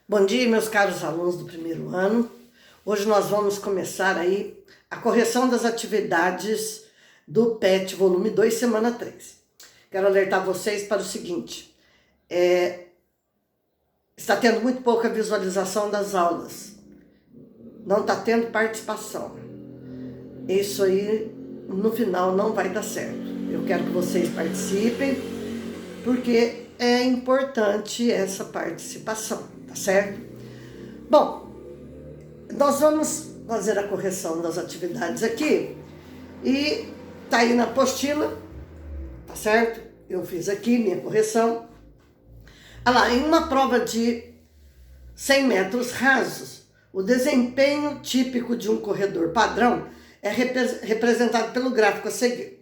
Bom dia, meus caros alunos do primeiro ano. Hoje nós vamos começar aí a correção das atividades do PET, volume 2, semana 3. Quero alertar vocês para o seguinte, está tendo muito pouca visualização das aulas, não está tendo participação. Isso aí, no final, não vai dar certo. Eu quero que vocês participem, porque é importante essa participação, tá certo? Bom, nós vamos fazer a correção das atividades aqui e tá aí na apostila, tá certo? Eu fiz aqui minha correção. Olha lá, em uma prova de 100 metros rasos, o desempenho típico de um corredor padrão é representado pelo gráfico a seguir.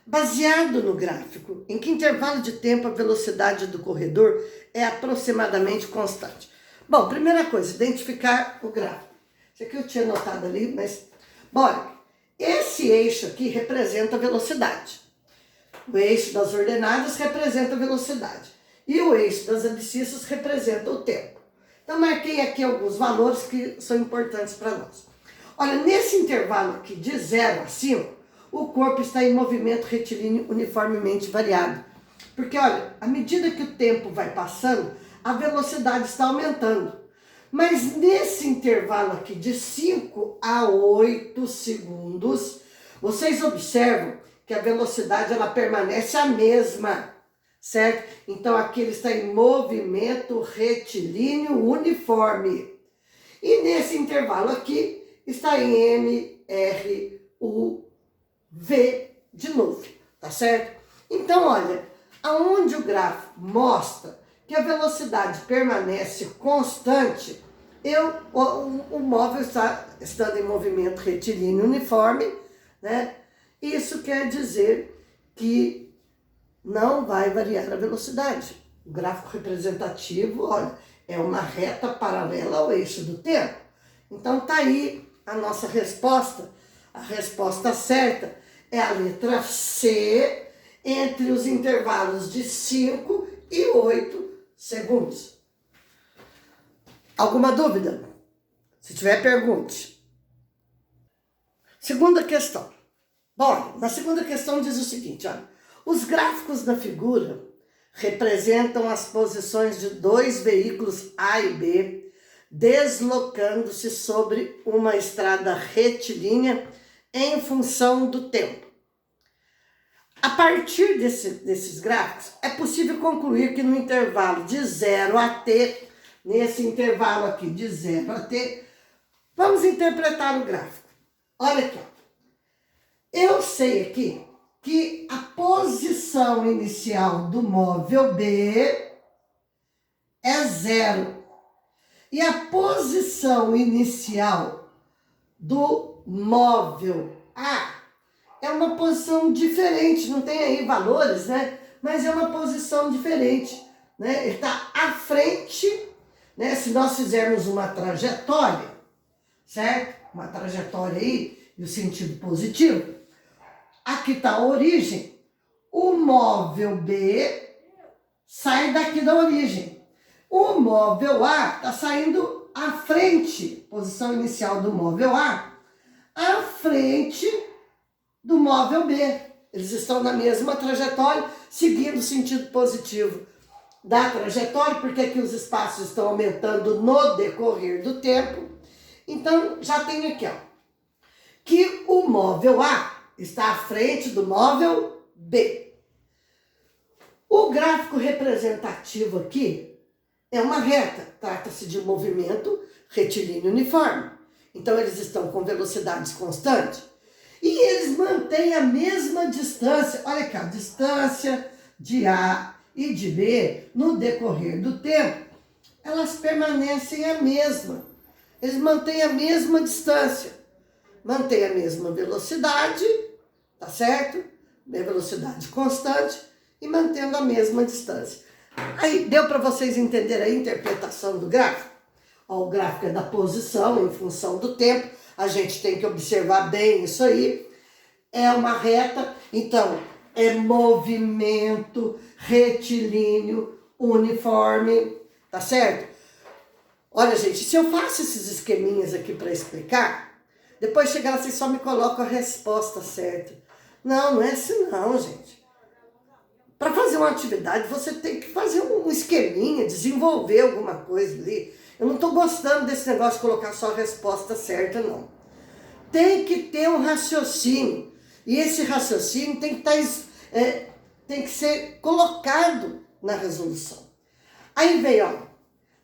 Baseado no gráfico, em que intervalo de tempo a velocidade do corredor é aproximadamente constante? Bom, primeira coisa, identificar o gráfico. Isso aqui eu tinha anotado ali, mas... Bora, esse eixo aqui representa a velocidade. O eixo das ordenadas representa a velocidade. E o eixo das abscissas representa o tempo. Então, marquei aqui alguns valores que são importantes para nós. Olha, nesse intervalo aqui de 0 a 5, o corpo está em movimento retilíneo uniformemente variado. Porque, olha, à medida que o tempo vai passando, a velocidade está aumentando. Mas nesse intervalo aqui de 5 a 8 segundos, vocês observam que a velocidade ela permanece a mesma, certo? Então aqui ele está em movimento retilíneo uniforme. E nesse intervalo aqui está em M, R, U, V de novo, tá certo? Então, olha, aonde o gráfico mostra que a velocidade permanece constante, o móvel está estando em movimento retilíneo uniforme, né? Isso quer dizer que não vai variar a velocidade. O gráfico representativo, olha, é uma reta paralela ao eixo do tempo. Então, tá aí a nossa resposta. A resposta certa é a letra C, entre os intervalos de 5 e 8 segundos. Alguma dúvida? Se tiver, pergunte. Segunda questão. Bom, na segunda questão diz o seguinte, olha, os gráficos da figura representam as posições de dois veículos A e B deslocando-se sobre uma estrada retilínea em função do tempo. A partir desses gráficos, é possível concluir que no intervalo de 0 a t, nesse intervalo aqui de 0 a t, vamos interpretar o gráfico. Olha aqui, ó. Eu sei aqui que a posição inicial do móvel B é 0. E a posição inicial do móvel A é uma posição diferente, não tem aí valores, né? Mas é uma posição diferente, né? Ele está à frente, né? Se nós fizermos uma trajetória, certo? Uma trajetória aí, no sentido positivo. Aqui está a origem. O móvel B sai daqui da origem. O móvel A está saindo à frente, posição inicial do móvel A, à frente do móvel B. Eles estão na mesma trajetória, seguindo o sentido positivo da trajetória, porque aqui os espaços estão aumentando no decorrer do tempo. Então, já tem aqui, ó, que o móvel A está à frente do móvel B. O gráfico representativo aqui é uma reta, trata-se de um movimento retilíneo uniforme. Então, eles estão com velocidades constantes. E eles mantêm a mesma distância, olha aqui, a distância de A e de B no decorrer do tempo, elas permanecem a mesma. Eles mantêm a mesma distância, mantêm a mesma velocidade, tá certo? Velocidade constante e mantendo a mesma distância. Aí, deu para vocês entenderem a interpretação do gráfico? Ó, o gráfico é da posição em função do tempo. A gente tem que observar bem isso aí. É uma reta, então é movimento retilíneo uniforme, tá certo? Olha, gente, se eu faço esses esqueminhas aqui para explicar, depois chega lá, vocês só me colocam a resposta certa. Não, não é assim não, gente. Para fazer uma atividade, você tem que fazer um esqueminha, desenvolver alguma coisa ali. Eu não estou gostando desse negócio de colocar só a resposta certa, não. Tem que ter um raciocínio. E esse raciocínio tem que ser colocado na resolução. Aí vem, ó,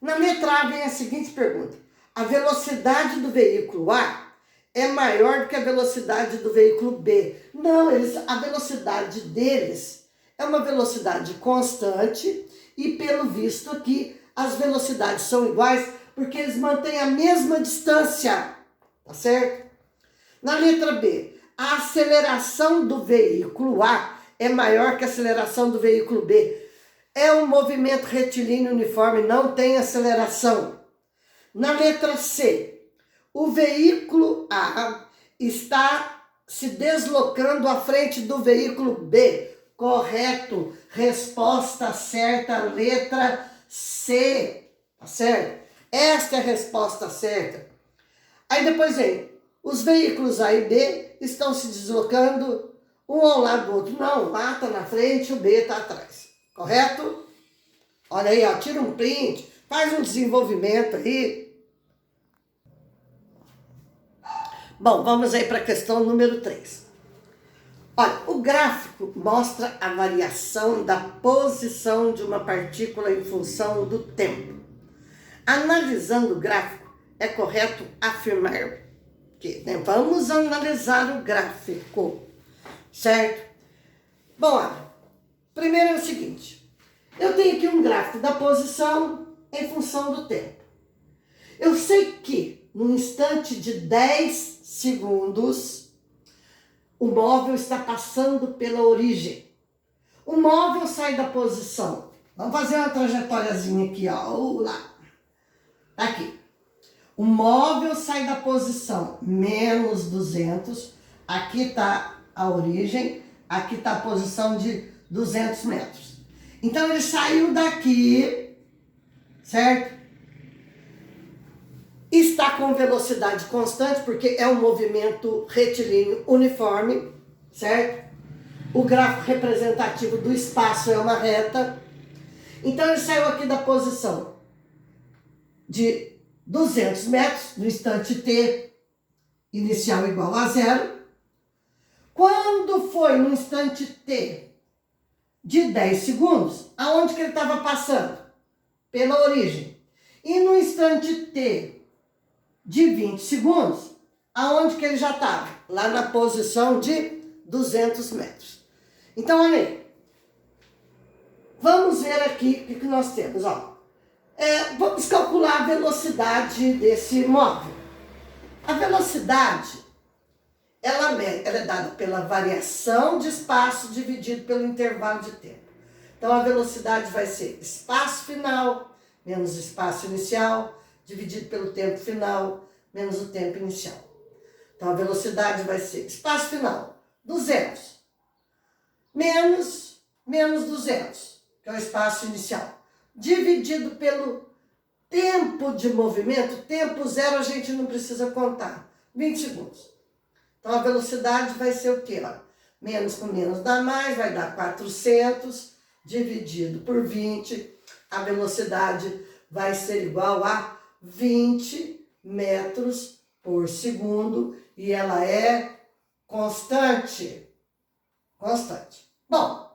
na letra A vem a seguinte pergunta. A velocidade do veículo A é maior do que a velocidade do veículo B. Não, a velocidade deles é uma velocidade constante e, pelo visto aqui, as velocidades são iguais porque eles mantêm a mesma distância, tá certo? Na letra B, a aceleração do veículo A é maior que a aceleração do veículo B. É um movimento retilíneo uniforme, não tem aceleração. Na letra C, o veículo A está se deslocando à frente do veículo B. Correto, resposta certa, letra C, tá certo? Esta é a resposta certa. Aí depois vem, os veículos A e B estão se deslocando um ao lado do outro. Não, o A está na frente, o B está atrás. Correto? Olha aí, ó, tira um print, faz um desenvolvimento aí. Bom, vamos aí para a questão número 3. Olha, o gráfico mostra a variação da posição de uma partícula em função do tempo. Analisando o gráfico, é correto afirmar que, né, vamos analisar o gráfico, certo? Bom, olha, primeiro é o seguinte, eu tenho aqui um gráfico da posição em função do tempo. Eu sei que no instante de 10 segundos, o móvel está passando pela origem. O móvel sai da posição. Vamos fazer uma trajetóriazinha aqui, ó. Lá. Aqui. O móvel sai da posição menos 200. Aqui está a origem. Aqui está a posição de 200 metros. Então, ele saiu daqui, certo? Está com velocidade constante, porque é um movimento retilíneo uniforme, certo? O gráfico representativo do espaço é uma reta. Então, ele saiu aqui da posição de 200 metros, no instante t, inicial igual a 0. Quando foi no instante t de 10 segundos, aonde que ele estava passando? Pela origem. E no instante t de 20 segundos, aonde que ele já estava? Lá na posição de 200 metros. Então, olha aí. Vamos ver aqui o que nós temos. Ó. Vamos calcular a velocidade desse móvel. A velocidade, ela é dada pela variação de espaço dividido pelo intervalo de tempo. Então, a velocidade vai ser espaço final menos espaço inicial, dividido pelo tempo final, menos o tempo inicial. Então, a velocidade vai ser espaço final, 200, menos 200, que é o espaço inicial, dividido pelo tempo de movimento. Tempo zero a gente não precisa contar, 20 segundos. Então, a velocidade vai ser o quê? Ó? Menos com menos dá mais, vai dar 400, dividido por 20, a velocidade vai ser igual a 20 metros por segundo e ela é constante. Constante. Bom,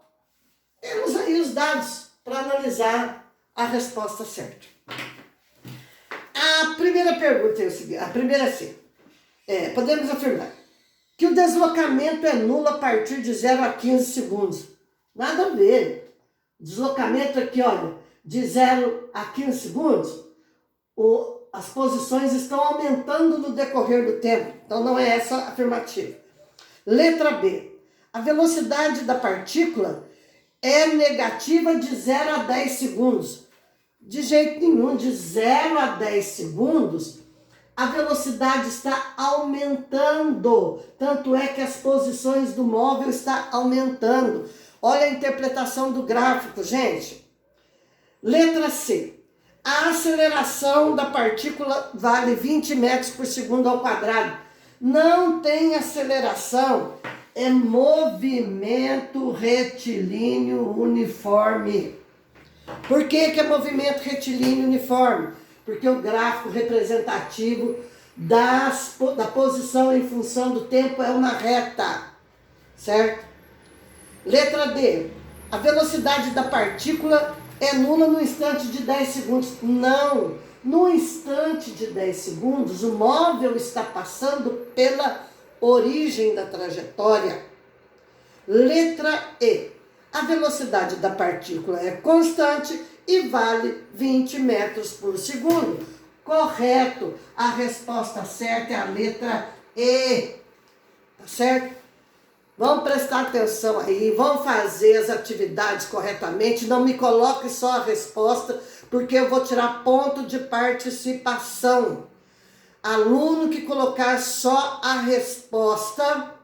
temos aí os dados para analisar a resposta certa. A primeira pergunta é o seguinte, a primeira é assim, podemos afirmar que o deslocamento é nulo a partir de 0 a 15 segundos. Nada a ver. Deslocamento aqui, olha, de 0 a 15 segundos, as posições estão aumentando no decorrer do tempo. Então, não é essa a afirmativa. Letra B. A velocidade da partícula é negativa de 0 a 10 segundos. De jeito nenhum, de 0 a 10 segundos, a velocidade está aumentando. Tanto é que as posições do móvel estão aumentando. Olha a interpretação do gráfico, gente. Letra C. A aceleração da partícula vale 20 metros por segundo ao quadrado. Não tem aceleração, é movimento retilíneo uniforme. Por que que é movimento retilíneo uniforme? Porque o gráfico representativo da posição em função do tempo é uma reta, certo? Letra D. A velocidade da partícula é nula no instante de 10 segundos. Não! No instante de 10 segundos, o móvel está passando pela origem da trajetória. Letra E. A velocidade da partícula é constante e vale 20 metros por segundo. Correto. A resposta certa é a letra E. Tá certo? Vamos prestar atenção aí, vamos fazer as atividades corretamente. Não me coloque só a resposta, porque eu vou tirar ponto de participação. Aluno que colocar só a resposta,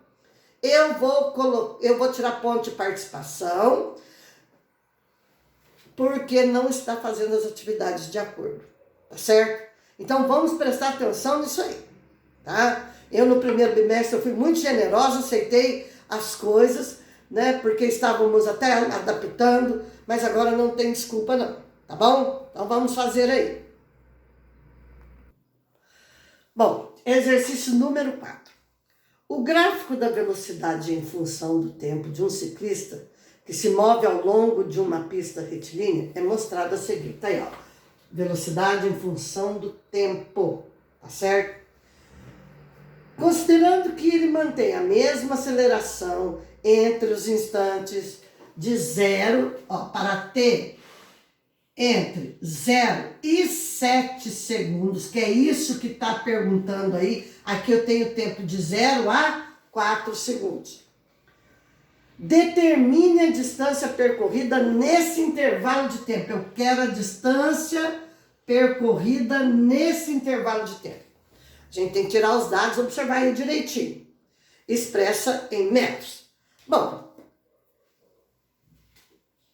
eu vou tirar ponto de participação, porque não está fazendo as atividades de acordo, tá certo? Então vamos prestar atenção nisso aí, tá? Eu no primeiro bimestre eu fui muito generosa, aceitei as coisas, né? Porque estávamos até adaptando, mas agora não tem desculpa não, tá bom? Então vamos fazer aí. Bom, exercício número 4. O gráfico da velocidade em função do tempo de um ciclista que se move ao longo de uma pista retilínea é mostrado a seguir. Tá aí, ó. Velocidade em função do tempo, tá certo? Considerando que ele mantém a mesma aceleração entre os instantes de 0, para t, entre 0 e 7 segundos, que é isso que está perguntando aí. Aqui eu tenho tempo de 0 a 4 segundos. Determine a distância percorrida nesse intervalo de tempo. Eu quero a distância percorrida nesse intervalo de tempo. A gente tem que tirar os dados, observar aí direitinho. Expressa em metros. Bom,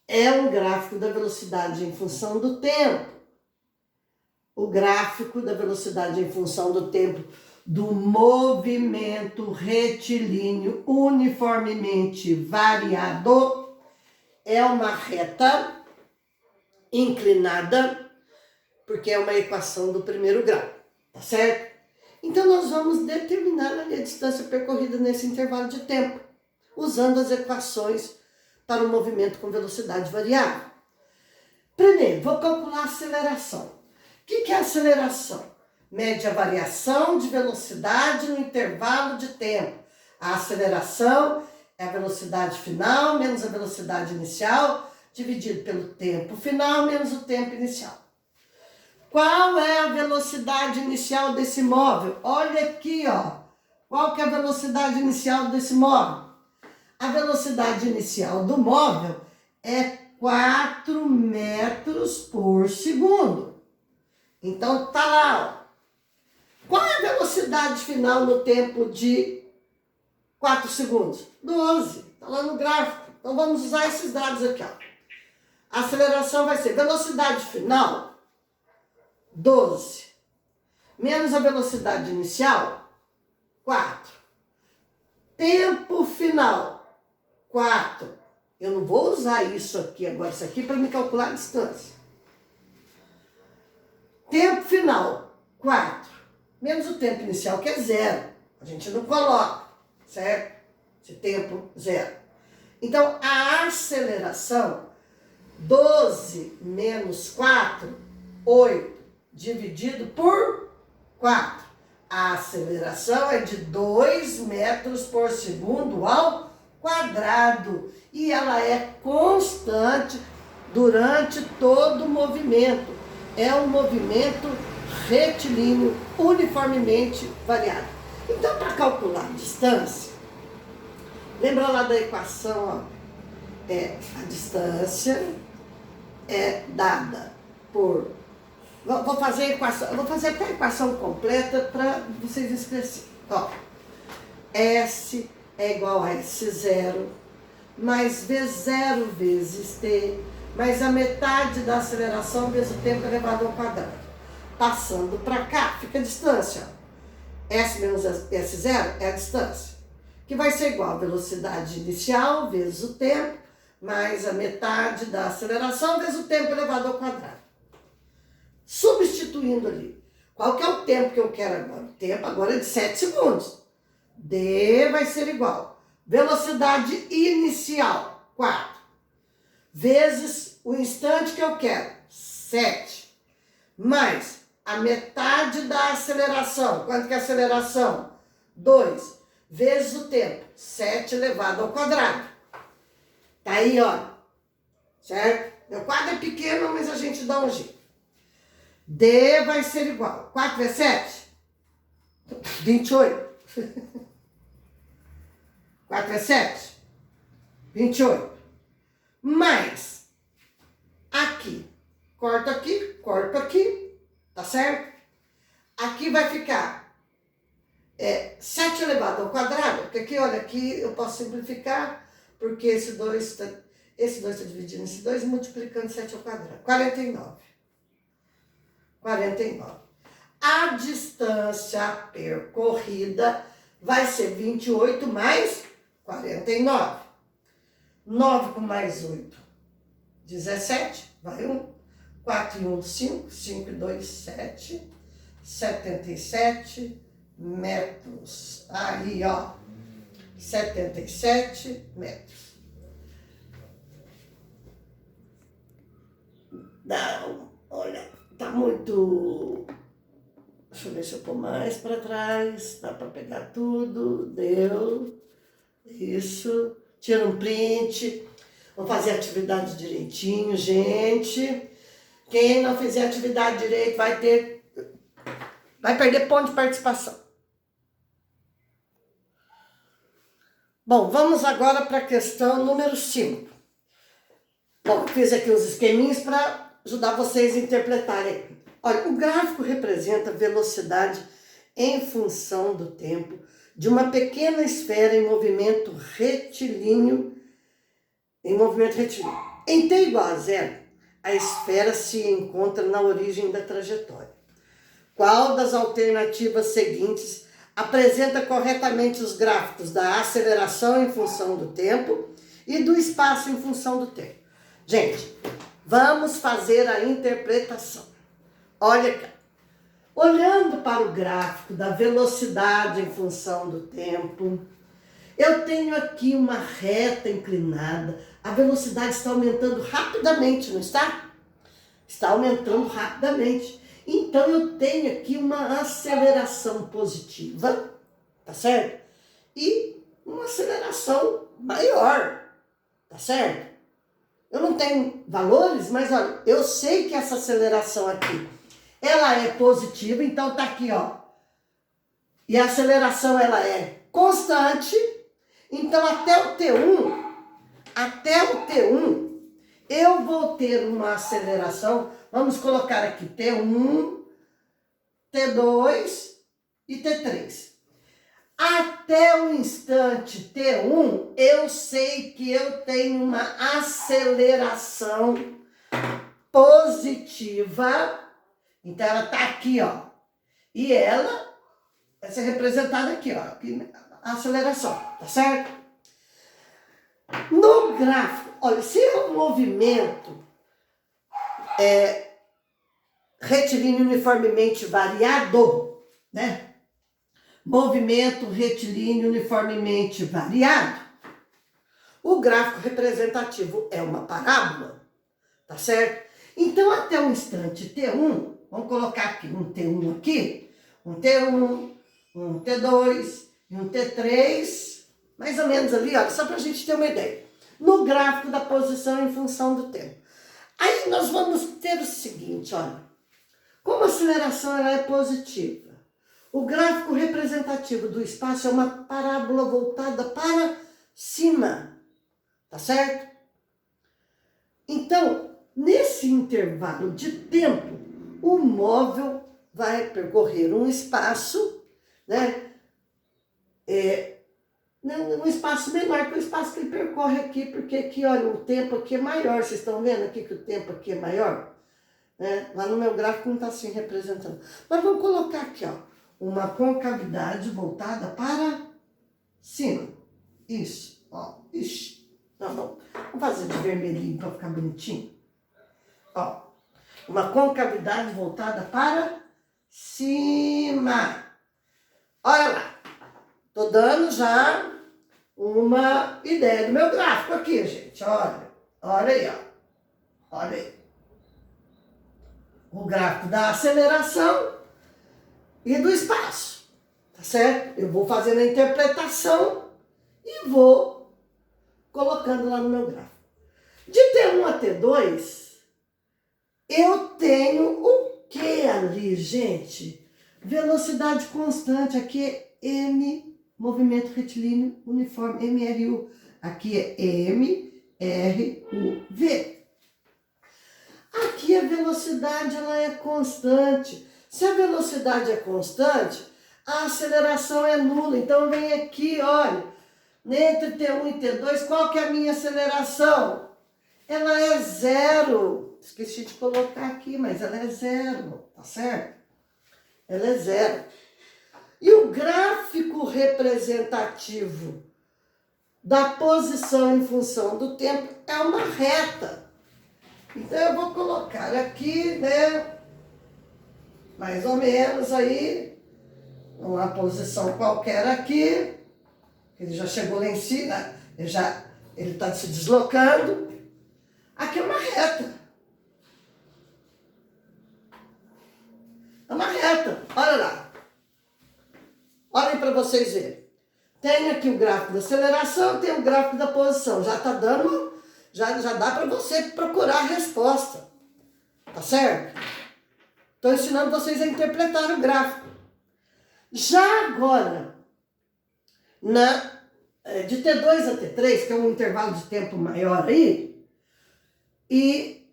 é um gráfico da velocidade em função do tempo. O gráfico da velocidade em função do tempo do movimento retilíneo uniformemente variado é uma reta inclinada, porque é uma equação do primeiro grau, tá certo? Então nós vamos determinar a distância percorrida nesse intervalo de tempo, usando as equações para o movimento com velocidade variável. Primeiro, vou calcular a aceleração. O que é a aceleração? Mede a variação de velocidade no intervalo de tempo. A aceleração é a velocidade final menos a velocidade inicial, dividido pelo tempo final menos o tempo inicial. Qual é a velocidade inicial desse móvel? Olha aqui, ó. Qual que é a velocidade inicial desse móvel? A velocidade inicial do móvel é 4 metros por segundo. Então, tá lá, ó. Qual é a velocidade final no tempo de 4 segundos? 12. Tá lá no gráfico. Então, vamos usar esses dados aqui, ó. A aceleração vai ser velocidade final, 12. Menos a velocidade inicial, 4. Tempo final, 4. Eu não vou usar isso aqui agora, isso aqui para me calcular a distância. Tempo final, 4. Menos o tempo inicial, que é 0. A gente não coloca, certo? Esse tempo, 0. Então, a aceleração, 12 menos 4, 8. Dividido por 4. A aceleração é de 2 metros por segundo ao quadrado. E ela é constante durante todo o movimento. É um movimento retilíneo uniformemente variado. Então, para calcular a distância, lembra lá da equação, ó, a distância é dada por... Vou fazer a equação, vou fazer até a equação completa para vocês esquecerem. Ó, S é igual a S0 mais V0 vezes T mais a metade da aceleração vezes o tempo elevado ao quadrado. Passando para cá, fica a distância. S menos S0 é a distância, que vai ser igual a velocidade inicial vezes o tempo, mais a metade da aceleração vezes o tempo elevado ao quadrado. Substituindo ali, qual que é o tempo que eu quero agora? O tempo agora é de 7 segundos. D vai ser igual velocidade inicial, 4, vezes o instante que eu quero, 7, mais a metade da aceleração. Quanto que é a aceleração? 2, vezes o tempo, 7 elevado ao quadrado. Tá aí, ó, certo? Meu quadro é pequeno, mas a gente dá um jeito. D vai ser igual, 4 vezes 7? 28. 4 vezes 7? 28. Mais, aqui, corto aqui, tá certo? Aqui vai ficar 7 elevado ao quadrado, porque aqui, olha, aqui eu posso simplificar, porque esse 2 está dividindo esse 2, multiplicando 7 ao quadrado. 49. A distância percorrida vai ser 28 mais 49. 9 com mais 8, 17, vai 1. 4 e 1, 5. 5 e 2, 7. 77 metros. Aí, ó. 77 metros. Não, olha, tá muito... Deixa eu ver se eu pôr mais para trás. Dá para pegar tudo. Deu. Isso. Tira um print. Vamos fazer a atividade direitinho, gente. Quem não fizer atividade direito vai perder ponto de participação. Bom, vamos agora para a questão número 5. Bom, fiz aqui uns esqueminhos para ajudar vocês a interpretarem. Olha, o gráfico representa a velocidade em função do tempo de uma pequena esfera em movimento retilíneo. Em t igual a 0, a esfera se encontra na origem da trajetória. Qual das alternativas seguintes apresenta corretamente os gráficos da aceleração em função do tempo e do espaço em função do tempo? Gente, vamos fazer a interpretação. Olha aqui. Olhando para o gráfico da velocidade em função do tempo, eu tenho aqui uma reta inclinada. A velocidade está aumentando rapidamente, não está? Está aumentando rapidamente. Então, eu tenho aqui uma aceleração positiva, tá certo? E uma aceleração maior, tá certo? Eu não tenho valores, mas olha, eu sei que essa aceleração aqui, ela é positiva, então tá aqui, ó. E a aceleração, ela é constante, então até o T1, eu vou ter uma aceleração, vamos colocar aqui T1, T2 e T3. Até o instante T1, eu sei que eu tenho uma aceleração positiva. Então, ela tá aqui, ó. E ela vai ser representada aqui, ó. Aqui, a aceleração, tá certo? No gráfico, olha, se é um movimento retilíneo uniformemente variado, né? Movimento retilíneo uniformemente variado, o gráfico representativo é uma parábola, tá certo? Então, até o instante T1, vamos colocar aqui um T1 aqui, um T1, um T2 e um T3, mais ou menos ali, olha, só para a gente ter uma ideia. No gráfico da posição em função do tempo. Aí nós vamos ter o seguinte, olha, como a aceleração ela é positiva, o gráfico representativo do espaço é uma parábola voltada para cima, tá certo? Então, nesse intervalo de tempo, o móvel vai percorrer um espaço, né, num espaço menor que o espaço que ele percorre aqui, porque aqui, olha, o tempo aqui é maior. Vocês estão vendo aqui que o tempo aqui é maior? Né? Lá no meu gráfico não está assim representando. Mas vamos colocar aqui, ó, uma concavidade voltada para cima. Isso, ó, ixi. Não, vamos fazer de vermelhinho para ficar bonitinho. Ó, uma concavidade voltada para cima. Olha lá. Tô dando já uma ideia do meu gráfico aqui, gente. Olha aí, ó. Olha aí. O gráfico da aceleração e do espaço. Tá certo? Eu vou fazendo a interpretação e vou colocando lá no meu gráfico. De T1 a T2, eu tenho o que ali, gente? Velocidade constante. Aqui é M, movimento retilíneo uniforme, MRU. Aqui é MRUV. Aqui a velocidade ela é constante. Se a velocidade é constante, a aceleração é nula. Então vem aqui, olha, entre T1 e T2, qual que é a minha aceleração? Ela é zero. Esqueci de colocar aqui, mas ela é zero, tá certo? Ela é zero. E o gráfico representativo da posição em função do tempo é uma reta. Então eu vou colocar aqui, né, mais ou menos aí, uma posição qualquer aqui. Ele já chegou lá em cima, ele está se deslocando. Aqui é uma reta. É uma reta, olha lá. Olhem para vocês verem. Tem aqui o gráfico da aceleração, tem o gráfico da posição. Já está dando, já dá para você procurar a resposta. Tá certo? Estou ensinando vocês a interpretar o gráfico. Já agora, de T2 a T3, que é um intervalo de tempo maior aí, e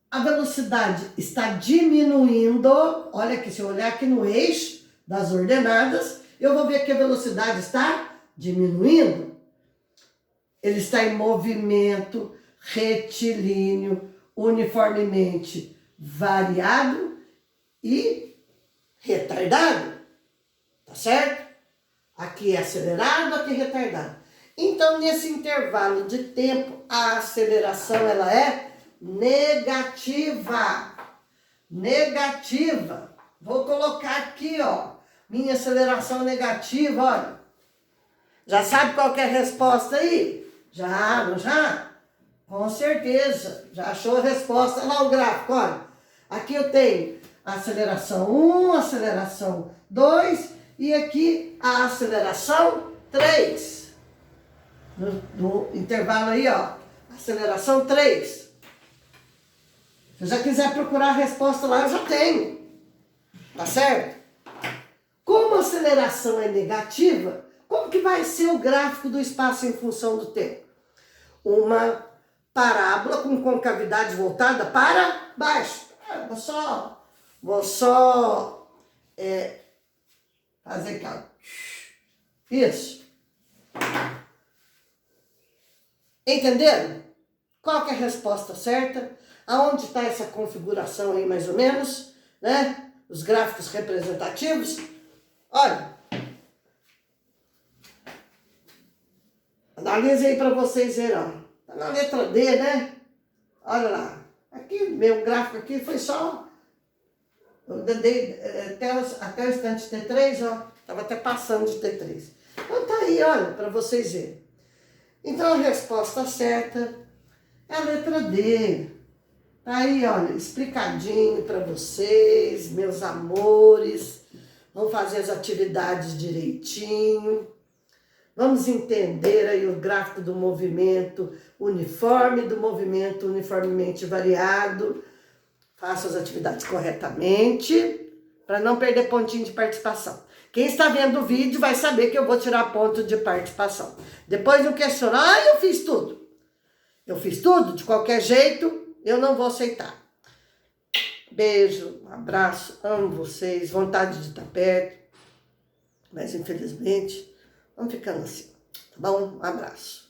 a velocidade está diminuindo. Olha aqui, se eu olhar aqui no eixo das ordenadas, eu vou ver que a velocidade está diminuindo. Ele está em movimento retilíneo, uniformemente variado e retardado. Tá certo? Aqui é acelerado, aqui é retardado. Então, nesse intervalo de tempo, a aceleração ela é negativa. Negativa. Vou colocar aqui, ó, minha aceleração negativa, olha. Já sabe qual que é a resposta aí? Já, não já? Com certeza. Já achou a resposta? Olha lá o gráfico, olha. Aqui eu tenho a aceleração 1, aceleração 2 e aqui a aceleração 3. No intervalo aí, ó, aceleração 3. Se eu já quiser procurar a resposta lá, eu já tenho. Tá certo? Como a aceleração é negativa, como que vai ser o gráfico do espaço em função do tempo? Uma parábola com concavidade voltada para baixo. Vou só fazer aqui, ó. Isso. Entenderam? Qual que é a resposta certa? Aonde está essa configuração aí, mais ou menos, né? Os gráficos representativos. Olha. Analise aí para vocês verem, ó. Tá na letra D, né? Olha lá. Aqui, meu gráfico aqui foi só... Eu dei até o instante T3, ó. Estava até passando de T3. Então tá aí, olha, para vocês verem. Então a resposta certa é a letra D. Tá aí, olha, explicadinho para vocês, meus amores. Vamos fazer as atividades direitinho. Vamos entender aí o gráfico do movimento uniforme, do movimento uniformemente variado. Faça as atividades corretamente, para não perder pontinho de participação. Quem está vendo o vídeo vai saber que eu vou tirar ponto de participação. Depois não questiona, eu fiz tudo. Eu fiz tudo, de qualquer jeito, eu não vou aceitar. Beijo, um abraço, amo vocês, vontade de estar perto. Mas infelizmente, vamos ficando assim. Tá bom? Um abraço.